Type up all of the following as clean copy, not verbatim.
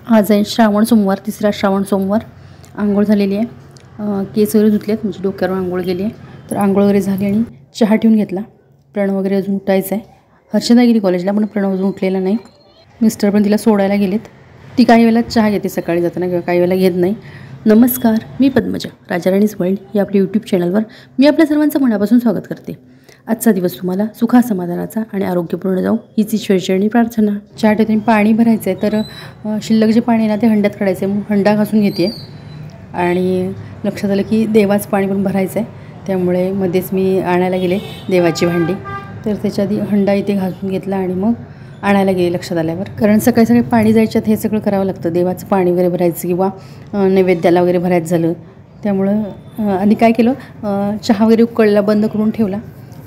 आज आहे श्रावण सोमवार, तिसरा श्रावण सोमवार. आंघोळ झालेली आहे, केस वगैरे धुतलेत, म्हणजे डोक्यावर आंघोळ गेली आहे. तर आंघोळ वगैरे झाली आणि चहा ठेवून घेतला. प्रणव वगैरे अजून उठायचं आहे. हर्षदा गेली कॉलेजला, पण प्रणव अजून उठलेला नाही. मिस्टर पण तिला सोडायला गेलेत. ती काही वेळेला चहा घेते सकाळी जाताना किंवा काही वेळेला घेत नाही. नमस्कार, मी पद्मजा. राजाराणीज वर्ल्ड या आपल्या यूट्यूब चॅनलवर मी आपल्या सर्वांचं मनापासून स्वागत करते. आजचा दिवस तुम्हाला सुखा समाधानाचा आणि आरोग्यपूर्ण जाऊ हीच ईश्वरचरणी प्रार्थना. चहा ठेवते. पाणी भरायचं आहे, तर शिल्लक जे पाणी आहे ना ते हंड्यात काढायचं आहे. मग हंडा घासून घेते आणि लक्षात आलं की देवाचं पाणी पण भरायचं आहे. त्यामुळे मध्येच मी आणायला गेले देवाची भांडी. तर त्याच्या आधी हंडा इथे घासून घेतला आणि मग आणायला गेले लक्षात आल्यावर. कारण सकाळी सकाळी पाणी जायच्यात हे सगळं करावं लागतं. देवाचं पाणी वगैरे भरायचं किंवा नैवेद्याला वगैरे भरायचं झालं त्यामुळं. आणि काय केलं, चहा वगैरे उकळला बंद करून ठेवला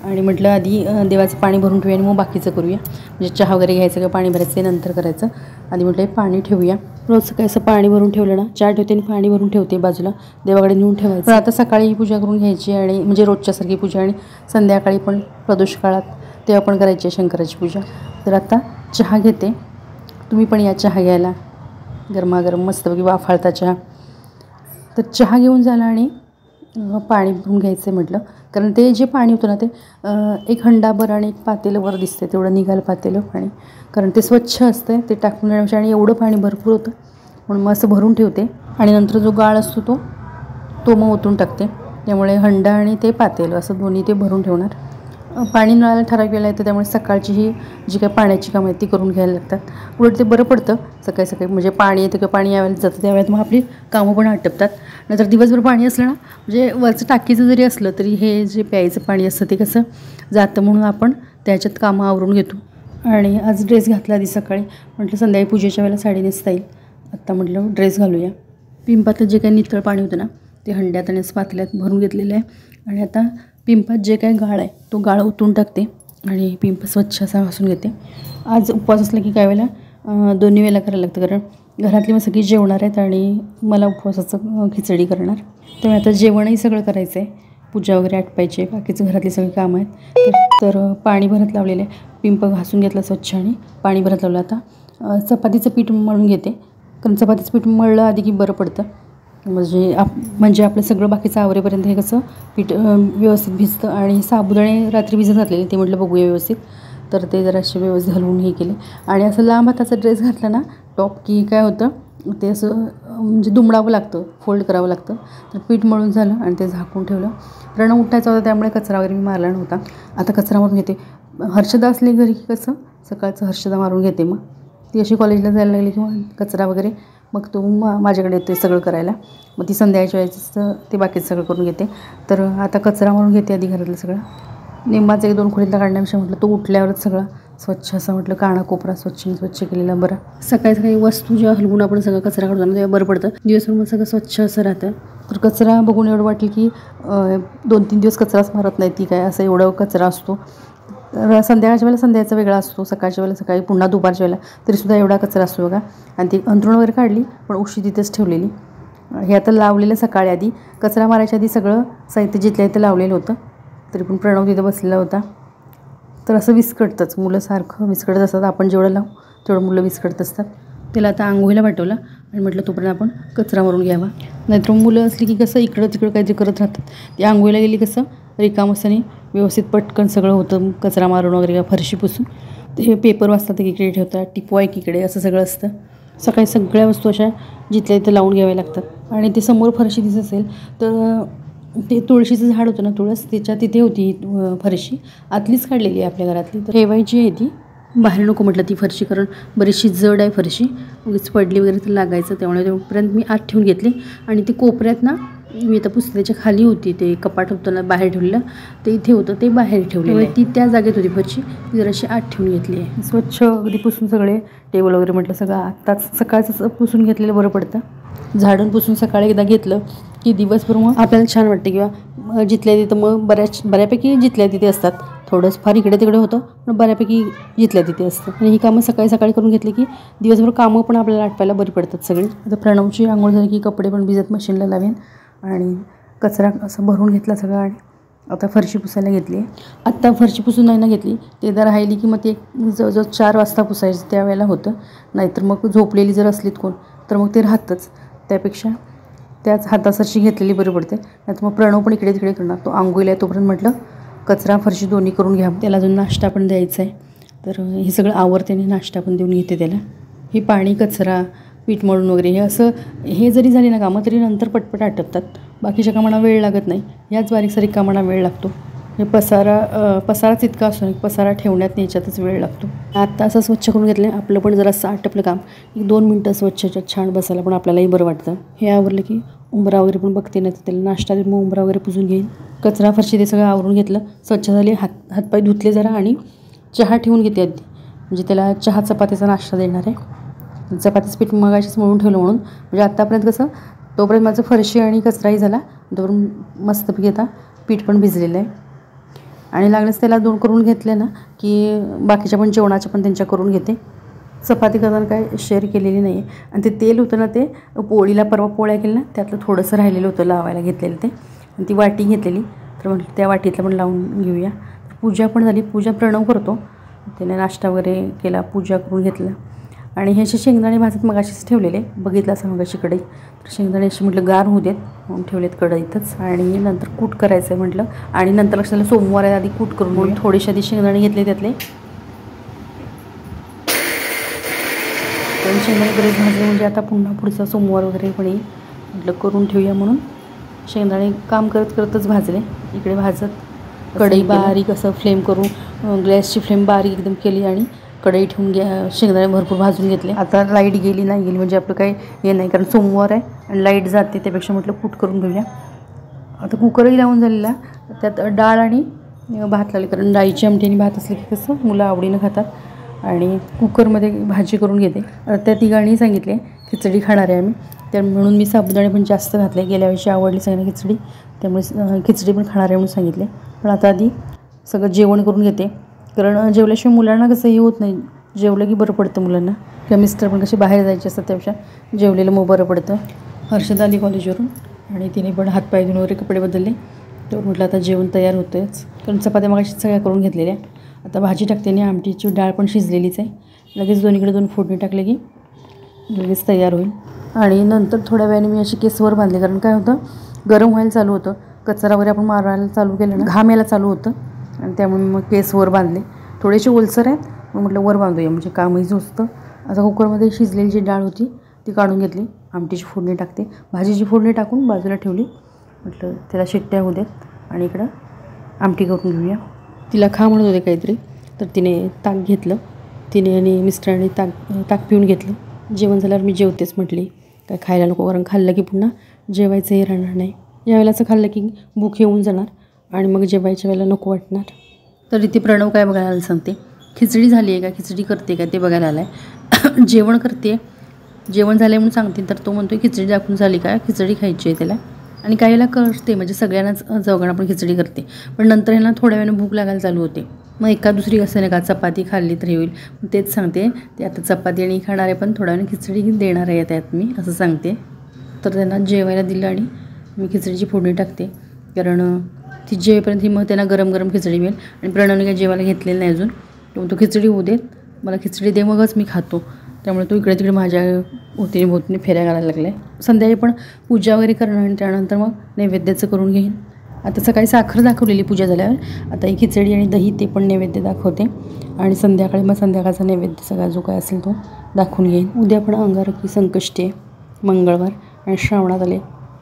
आणि म्हटलं आधी देवाचं पाणी भरून ठेवूया आणि मग बाकीचं करूया. म्हणजे चहा वगैरे घ्यायचं किंवा पाणी भरायचं ते नंतर करायचं. आधी म्हटलं पाणी ठेवूया. रोज सकाळी असं पाणी भरून ठेवलं ना, चहा ठेवते आणि पाणी भरून ठेवते बाजूला, देवाकडे नेऊन ठेवायचं. पण आता सकाळी पूजा करून घ्यायची आणि म्हणजे रोजच्यासारखी पूजा, आणि संध्याकाळी पण प्रदोष काळात तेव्हा पण करायची आहे शंकराची पूजा. तर आता चहा घेते. तुम्ही पण या चहा घ्यायला, गरमागरम मस्तपैकी वाफाळता चहा. तर चहा घेऊन झाला आणि पाणी भरून घ्यायचं आहे म्हटलं. कारण ते जे पाणी होतं ना ते एक हंडाभर आणि एक पातेलं वर दिसते तेवढं निघालं पातेलं पाणी. कारण ते स्वच्छ असतं, ते टाकून येण्यापेक्षा, आणि एवढं पाणी भरपूर होतं म्हणून मग असं भरून ठेवते. आणि नंतर जो गाळ असतो तो मग ओतून टाकते. त्यामुळे हंडा आणि ते पातेलं असं दोन्ही ते भरून ठेवणार. पाणी नळाला ठराविक वेळेला येतं, त्यामुळे सकाळची ही जी काही पाण्याची कामं आहेत ती करून घ्यायला लागतात. उलट ते बरं पडतं सकाळी सकाळी, म्हणजे पाणी येतं किंवा पाणी यावेळेला जातं त्यावेळेत मग आपली कामं पण आटपतात. नंतर दिवसभर पाणी असलं ना, म्हणजे वरचं टाकीचं जरी असलं तरी हे जे प्यायचं पाणी असतं ते कसं जातं, म्हणून आपण त्याच्यात कामं आवरून घेतो. आणि आज ड्रेस घातला आधी सकाळी, म्हटलं संध्याकाळी पूजेच्या वेळेला साडी नेसता येईल. आत्ता म्हटलं ड्रेस घालूया. पिंपातलं जे काही नितळ पाणी होतं ना ते हंड्यात आणि पातेल्यात भरून घेतलेलं आहे. आणि आता पिंपात जे काही गाळ आहे तो गाळ ओतून टाकते आणि पिंप स्वच्छ असा घासून घेते. आज उपवास असला की काही वेळेला दोन्ही वेळेला करायला लागतं, कारण घरातली मग सगळी जेवणार आहेत आणि मला उपवासाचं खिचडी करणार. त्यामुळे आता जेवणही सगळं करायचं आहे, पूजा वगैरे आटपायची आहे, बाकीचं घरातली सगळी कामं आहेत. तर पाणी भरत लावलेलं आहे. पिंप घासून घेतला स्वच्छ आणि पाणी भरत लावलं. आता चपातीचं पीठ मळून घेते, कारण चपातीचं पीठ मळलं आधी की बरं पडतं. म्हणजे आपलं सगळं बाकीचं आवरेपर्यंत हे कसं पीठ व्यवस्थित भिजतं. आणि साबुदाणे रात्री भिजत घातलेले ते म्हटलं बघूया व्यवस्थित, तर ते जरासे व्यवस्थित घालून हे केले. आणि असं लांब हाताचा ड्रेस घातला ना टॉप की काय होतं, ते असं म्हणजे दुमडावं लागतं, फोल्ड करावं लागतं. तर पीठ मळून झालं आणि ते झाकून ठेवलं. प्रणव उठायचा होता त्यामुळे कचरा वगैरे मी मारला नव्हता. आता कचरा मारून घेते. हर्षदा असली घरी कसं सकाळचं हर्षदा मारून घेते. मग ती अशी कॉलेजला जायला लागली किंवा कचरा वगैरे मग तो माझ्याकडे येते सगळं करायला. मग ती संध्याकाळच्या वेळेस ते बाकीचं सगळं करून घेते. तर आता कचरा मारून घेते आधी घरातलं सगळं. निंबाचं 1-2 खोलीतला काढण्यापेक्षा म्हटलं तो उठल्यावरच सगळं स्वच्छ असं म्हटलं काना कोपरा स्वच्छ केलेला बरं. सकाळी सकाळी वस्तू जेव्हा हलवून आपण सगळं कचरा काढतो ना तेव्हा बरं पडतं. दिवसभर मग सगळं स्वच्छ असं राहतं. तर कचरा बघून एवढं वाटलं की 2-3 दिवस कचराच मारत नाही ती काय, असं एवढं कचरा असतो. तर संध्याकाळच्या वेळेला संध्याचा वेगळा असतो, सकाळच्या वेळेला सकाळी, पुन्हा दुपारच्या वेळेला तरीसुद्धा एवढा कचरा असतो बघा. आणि ती अंथरुण वगैरे काढली पण उशी तिथेच ठेवलेली. हे आता लावलेलं सकाळी आधी कचरा मारायच्या आधी सगळं साहित्य जिथल्या इथं लावलेलं होतं. तरी पण प्रणव तिथं बसलेला होता. तर असं विस्कटतंच, मुलं सारखं विस्कटत असतात. आपण जेवढं लावू तेवढं मुलं विस्कटत असतात. त्याला आता आंघोळीला पाठवलं आणि म्हटलं तोपर्यंत आपण कचरा मारून घ्यावा. नाहीतर मुलं असली की कसं इकडं तिकडं काहीतरी करत राहतात. ती आंघोळीला गेली कसं रिकाम असताना व्यवस्थित पटकन सगळं होतं, कचरा मारून वगैरे किंवा फरशी पुसून. ते पेपर वाचतात एकीकडे ठेवतात, टिपवा एकीकडे, असं सगळं असतं. सकाळी सगळ्या वस्तू अशा जिथल्या इथं लावून घ्याव्या लागतात. आणि ते समोर फरशी दिसत असेल तर ते तुळशीचं झाड होतं ना, तुळस, त्याच्या तिथे होती फरशी, आतलीच काढलेली आहे आपल्या घरातली. तर ठेवायची आहे ती, बाहेर नको म्हटलं ती फरशी, कारण बरीचशी जड आहे फरशी, उगीच पडली वगैरे तर लागायचं. त्यामुळे तेवढ्यापर्यंत मी आत ठेवून घेतली. आणि ती कोपऱ्यात ना मी आता पुस्तकाच्या खाली होती, ते कपाट होतं ना बाहेर ठेवलेलं ते इथे होतं, ते बाहेर ठेवलेलं. ती त्या जागेत होती फरशी, ती जराशी आत ठेवून घेतली आहे. स्वच्छ अगदी पुसून सगळे टेबल वगैरे म्हटलं सगळं आत्ताच सकाळचं पुसून घेतलेलं बरं पडतं. झाडून पुसून सकाळी एकदा घेतलं की दिवसभर मग आपल्याला छान वाटते. किंवा जिथल्या तिथं मग बऱ्यापैकी जिथल्या तिथे असतात. थोडंच फार इकडे तिकडे होतं पण बऱ्यापैकी जिथल्या तिथे असतं. आणि ही कामं सकाळी सकाळी करून घेतली की दिवसभर कामं पण आपल्याला आटपायला बरी पडतात सगळी. आता प्रणवची आंघोळ झाली की कपडे पण भिजत मशीनला लावेन आणि कचरा असं भरून घेतला सगळं. आणि आता फरशी पुसायला घेतली आहे. आत्ता फरशी पुसून नाही ना घेतली, ते जर राहिली की मग ते जवळजवळ 4 वाजता पुसायचं त्यावेळेला होतं. नाहीतर मग झोपलेली जर असलीत कोण तर मग ते राहतंच. त्यापेक्षा त्याच हातासरशी घेतलेली बरी पडते. नाहीतर मग प्रणव पण इकडे तिकडे करणार. तो अंघोळीला आहे तोपर्यंत म्हटलं कचरा फरशी दोन्ही करून घ्या. त्याला अजून नाश्ता पण द्यायचा आहे. तर हे सगळं आवरतेने नाश्ता पण देऊन घेते त्याला. हे पाणी, कचरा, पीठ मळून वगैरे हे जरी झाली ना कामं तरी नंतर पटपट आटपतात. बाकीच्या कामांना वेळ लागत नाही, याच बारीक सारीक कामांना वेळ लागतो. हे पसाराच इतका असतो ना, पसारा ठेवण्यात याच्यातच वेळ लागतो. आत्ता असं स्वच्छ करून घेतलं. आपलं पण जरासं आटपलं काम, 1-2 मिनटं स्वच्छ छान बसायला पण आपल्यालाही बरं वाटतं. हे आवरलं की उंबरा वगैरे पण बघते, नाही तर त्याला नाश्ता देऊन मग उंबरा वगैरे पुसून घेईन. कचरा फरशी ते सगळं आवरून घेतलं, स्वच्छ झाले. हातपाय धुतले जरा आणि चहा ठेवून घेते आधी. म्हणजे त्याला चहा चपातीचा नाश्ता देणार आहे. चपातीचं पीठ मगाशीच मळून ठेवलं म्हणून, म्हणजे आत्तापर्यंत कसं तोपर्यंत माझं फरशी आणि कचराही झाला, तोपर्यंत मस्तपैकी आता पीठ पण भिजलेलं आहे. आणि लागलंच त्याला 2 करून घेतले ना की बाकीच्या पण जेवणाच्या पण त्यांच्या करून घेते. चपाती करताना काय शेअर केलेली नाही आहे. आणि ते तेल होतं ना, ते पोळीला परवा पोळ्या केल्या ना त्यातलं थोडंसं राहिलेलं होतं लावायला घेतलेलं ते. आणि ती वाटी घेतलेली, तर म्हटलं त्या वाटीतलं पण लावून घेऊया. पूजा पण झाली. पूजा प्रणव करतो, त्याने नाश्ता वगैरे केला, पूजा करून घेतला. आणि हे असे शेंगदाणे भाजत मगाशीच ठेवलेले, बघितलं असं मगाशी कढई. तर शेंगदाणे असे म्हटलं गार होऊ देत म्हणून ठेवलेत कढईतच. आणि नंतर कूट करायचं आहे म्हटलं. आणि नंतर लक्षात सोमवार आहे, आधी कूट करून घेऊन थोडेसे आधी शेंगदाणे घेतले त्यातले. पण शेंगदाणे बरेच भाजले म्हणजे आता पुन्हा पुढचा सोमवार वगैरे पण येईल म्हटलं करून ठेवूया म्हणून शेंगदाणे काम करत करतच भाजले. इकडे भाजत कढई बारीक असं फ्लेम करून गॅसची फ्लेम बारीक एकदम केली आणि कढई ठेवून शेंगदाणे भरपूर भाजून घेतले. आता लाईट गेली नाही गेली म्हणजे आपलं काही हे नाही, कारण सोमवार आहे आणि लाईट जाते, त्यापेक्षा म्हटलं कूट करून घेऊया. आता कुकरही लावून झालेला, त्यात डाळ आणि भात लावले, कारण डाळीची आमटी आणि भात असले की कसं मुलं आवडीनं खातात. आणि कुकरमध्ये भाजी करून घेते. त्या तिघांनी सांगितले खिचडी खाणार आहे आम्ही, तर म्हणून मी साबुदाणे पण जास्त घातले. गेल्या वर्षी आवडली सगळ्यांना खिचडी, त्यामुळे खिचडी पण खाणार आहे म्हणून सांगितले. पण आता आधी सगळं जेवण करून घेते, कारण जेवल्याशिवाय मुलांना कसं हे होत नाही. जेवलं की बरं पडतं मुलांना. किंवा मिस्टर पण कसे बाहेर जायचे असतात, त्यापेक्षा जेवलेलं मग बरं पडतं. हर्षदा आली कॉलेजवरून आणि तिने पण हातपाय धुवून वगैरे कपडे बदलले. तर म्हटलं आता जेवण तयार होतंच, कारण चपात्या मगाशी सगळ्या करून घेतलेल्या. आता भाजी टाकते आणि आमटीची डाळ पण शिजलेलीच आहे. लगेच दोन्हीकडे 2 फोडणी टाकले की लगेच तयार होईल. आणि नंतर थोड्या वेळाने मी अशी केसवर बांधले, कारण काय होतं गरम व्हायला चालू होतं, कचरा वगैरे आपण मारायला चालू केलं ना घाम यायला चालू होतं. आणि त्यामुळे मग केसवर बांधले. थोडेसे ओलसर आहेत, मग म्हटलं वर बांधूया म्हणजे कामही झोचतं. आता कुकरमध्ये शिजलेली जी डाळ होती ती काढून घेतली, आमटीची फोडणी टाकते, भाजीची फोडणी टाकून बाजूला ठेवली. म्हटलं त्याला शिट्ट्या होऊ देत आणि इकडं आमटी करून घेऊया. तिला खा म्हणत होते काहीतरी, तर तिने ताक घेतलं. तिने आणि मिस्टरांनी ताक पिऊन घेतलं. जेवण झाल्यावर मी जेवतेच म्हटली, काय खायला नको, कारण खाल्लं की पुन्हा जेवायचंही राहणार नाही. यावेळेला असं खाल्लं की भूक येऊन जाणार आणि मग जेवायच्या वेळेला नको वाटणार. तर इथे प्रणव काय बघायला सांगते, खिचडी झाली आहे का, खिचडी करते का ते बघायला आला आहे. जेवण करते, जेवण झालं म्हणून सांगते, तर तो म्हणतो खिचडी दाखवून झाली का, खिचडी खायची आहे त्याला. आणि काहीला करते, म्हणजे सगळ्यांनाच चौघांना पण खिचडी करते. पण नंतर ह्यांना थोड्या वेळाने भूक लागायला चालू होते, मग एका दुसरी असं नाही का चपाती खाल्ली तरी होईल. तेच सांगते, ते आता चपाती आणि खाणार आहे, पण थोड्या वेळाने खिचडी देणार आहे त्यात मी असं सांगते. तर त्यांना जेवायला दिलं आणि मी खिचडीची फोडणी टाकते, कारण ती जेवेपर्यंत ही मग त्यांना गरम गरम खिचडी मिळेल. आणि प्रणवने काही जेवायला घेतलेलं नाही अजून, तो खिचडी होऊ देत, मला खिचडी दे मगच मी खातो. त्यामुळे तो इकडे तिकडे माझ्या भोवतीने फेऱ्या घालायला लागला आहे. संध्याकाळी पण पूजा वगैरे करणार आणि त्यानंतर मग नैवेद्याचं करून घेईन. आता सकाळी साखर दाखवलेली पूजा झाल्यावर, आता ही खिचडी आणि दही ते पण नैवेद्य दाखवते. आणि संध्याकाळी मग संध्याकाळचा नैवेद्य सगळा जो काय असेल तो दाखवून घेईन. उद्या पण अंगारकी संकष्टी आहे, मंगळवार, आणि श्रावणात आले.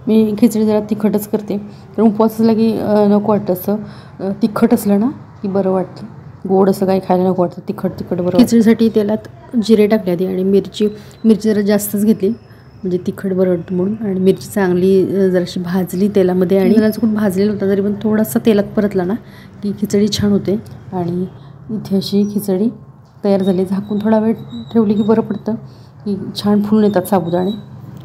मी खिचडी जरा तिखटच करते, कारण उपवास असला की नको वाटतं. असं तिखट असलं ना की बरं वाटतं, गोड असं काही खायला नको वाटतं, तिखट बरं. खिचडीसाठी तेलात जिरे टाकले आधी, आणि मिरची जरा जास्तच घेतली म्हणजे तिखट बरं वाटतं म्हणून. आणि मिरची चांगली जराशी भाजली तेलामध्ये, आणि जरा चुकून भाजलेलं होतं तरी पण थोडासा तेलात परतला ना की खिचडी छान होते. आणि इथे अशी खिचडी तयार झाली. झाकून थोडा वेळ ठेवली की बरं पडतं, की छान फुलून येतात साबुदाणे.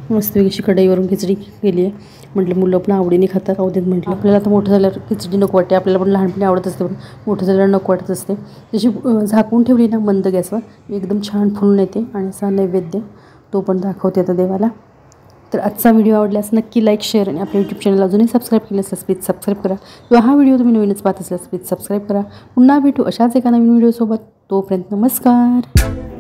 मस्तपैकी अशी कढईवरून खिचडी केली आहे. म्हटलं मुलं पण आवडीने खातात, खाऊ देत म्हटलं. आपल्याला तर मोठं झाल्यावर खिचडी नको वाटते, आपल्याला पण लहानपणी आवडत असते, पण मोठं झाल्यावर नको वाटत असते. जशी झाकून ठेवली ना मंद गॅसवर एकदम छान फुलून येते. आणि असा नैवेद्य तो पण दाखवते आता देवाला. तर आजचा व्हिडिओ आवडल्यास नक्की लाईक शेअर आणि आपल्या यूट्यूब चॅनल अजूनही सबस्क्राईब केलं असल्यास प्लीज सबस्क्राईब करा किंवा हा व्हिडिओ तुम्ही नवीनच पाहत असल्यास प्लीज सबस्क्राईब करा. पुन्हा भेटू अशाच एका नवीन व्हिडिओसोबत. तोपर्यंत नमस्कार.